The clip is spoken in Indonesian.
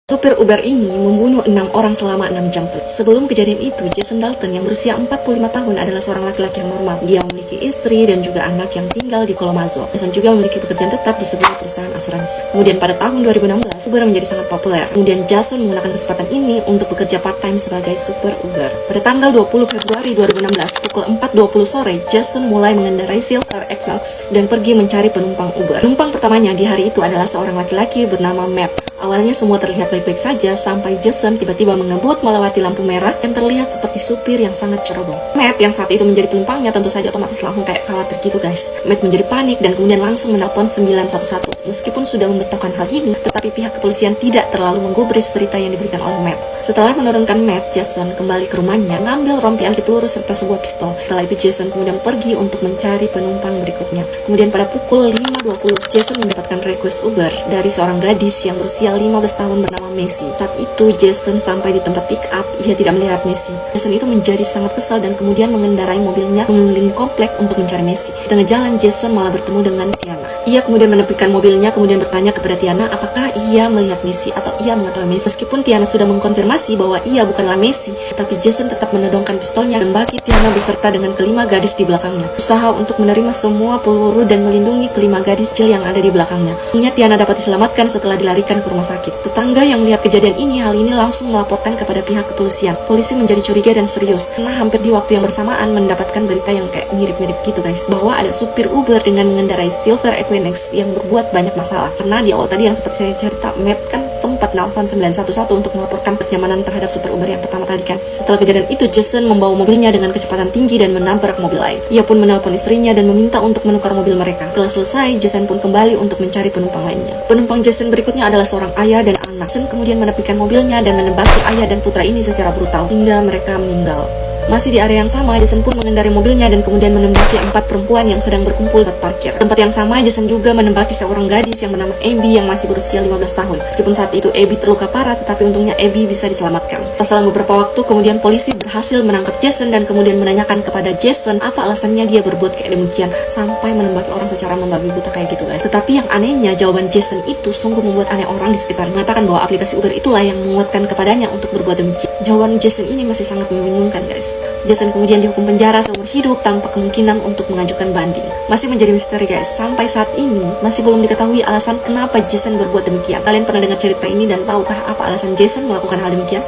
Supir Uber ini membunuh 6 orang selama 6 jam. Sebelum kejadian itu, Jason Dalton yang berusia 45 tahun adalah seorang laki-laki yang normal. Dia memiliki istri dan juga anak yang tinggal di Kalamazoo. Jason juga memiliki pekerjaan tetap di sebuah perusahaan asuransi. Kemudian pada tahun 2016, Uber menjadi sangat populer. Kemudian Jason menggunakan kesempatan ini untuk bekerja part-time sebagai supir Uber. Pada tanggal 20 Februari 2016, pukul 4.20 sore, Jason mulai mengendarai Silver Equinox dan pergi mencari penumpang Uber. Penumpang pertamanya di hari itu adalah seorang laki-laki bernama Matt. Awalnya semua terlihat baik-baik saja sampai Jason tiba-tiba mengebut melewati lampu merah dan terlihat seperti supir yang sangat ceroboh. Matt yang saat itu menjadi penumpangnya tentu saja otomatis langsung kayak khawatir gitu guys. Matt menjadi panik dan kemudian langsung menelpon 911. Meskipun sudah memberitahukan hal ini, tetapi pihak kepolisian tidak terlalu menggubris berita yang diberikan oleh Matt. Setelah menurunkan Matt, Jason kembali ke rumahnya, ngambil rompi anti peluru serta sebuah pistol. Setelah itu Jason kemudian pergi untuk mencari penumpang berikutnya. Kemudian pada pukul 5.20, Jason mendapatkan request Uber dari seorang gadis yang berusia 15 tahun bernama Messi. Saat itu Jason sampai di tempat pick up, ia tidak melihat Messi. Jason itu menjadi sangat kesal dan kemudian mengendarai mobilnya mengelilingi komplek untuk mencari Messi. Di tengah jalan Jason malah bertemu dengan Tiana. Ia kemudian menepikan mobilnya kemudian bertanya kepada Tiana apakah ia melihat Messi atau ia mengetahui Messi. Meskipun Tiana sudah mengkonfirmasi bahwa ia bukanlah Messi, tapi Jason tetap menodongkan pistolnya dan bagi Tiana beserta dengan kelima gadis di belakangnya. Usaha untuk menerima semua peluru dan melindungi kelima gadis kecil yang ada di belakangnya. Akhirnya Tiana dapat diselamatkan setelah dilarikan ke rumah sakit. Tetangga yang melihat kejadian ini, hal ini langsung melaporkan kepada pihak kepolisian. Polisi menjadi curiga dan serius karena hampir di waktu yang bersamaan mendapatkan berita yang kayak mirip-mirip gitu guys, bahwa ada supir Uber dengan mengendarai Silver Equinox yang berbuat banyak masalah. Karena di awal tadi yang seperti saya cerita, Matt kan sempat nelfon 911 untuk melaporkan kenyamanan terhadap supir Uber yang pertama tadi kan. Setelah kejadian itu, Jason membawa mobilnya dengan kecepatan tinggi dan menabrak mobil lain. Ia pun menelpon istrinya dan meminta untuk menukar mobil mereka. Setelah selesai, Jason pun kembali untuk mencari penumpang lainnya. Penumpang Jason berikutnya adalah seorang ayah dan anak. Jason kemudian menepikan mobilnya dan menembaki ayah dan putra ini secara brutal hingga mereka meninggal. Masih di area yang sama, Jason pun mengendarai mobilnya dan kemudian menembaki 4 perempuan yang sedang berkumpul di parkir. Tempat yang sama, Jason juga menembaki seorang gadis yang bernama Abby yang masih berusia 15 tahun. Meskipun saat itu Abby terluka parah, tetapi untungnya Abby bisa diselamatkan. Setelah beberapa waktu, kemudian polisi berhasil menangkap Jason dan kemudian menanyakan kepada Jason apa alasannya dia berbuat kayak demikian sampai menembaki orang secara membabi buta kayak gitu guys. Tetapi yang anehnya, jawaban Jason itu sungguh membuat aneh orang di sekitar, mengatakan bahwa aplikasi Uber itulah yang menguatkan kepadanya untuk berbuat demikian. Jawaban Jason ini masih sangat membingungkan guys. Jason kemudian dihukum penjara seumur hidup tanpa kemungkinan untuk mengajukan banding. Masih menjadi misteri guys, sampai saat ini masih belum diketahui alasan kenapa Jason berbuat demikian. Kalian pernah dengar cerita ini dan tahukah apa alasan Jason melakukan hal demikian?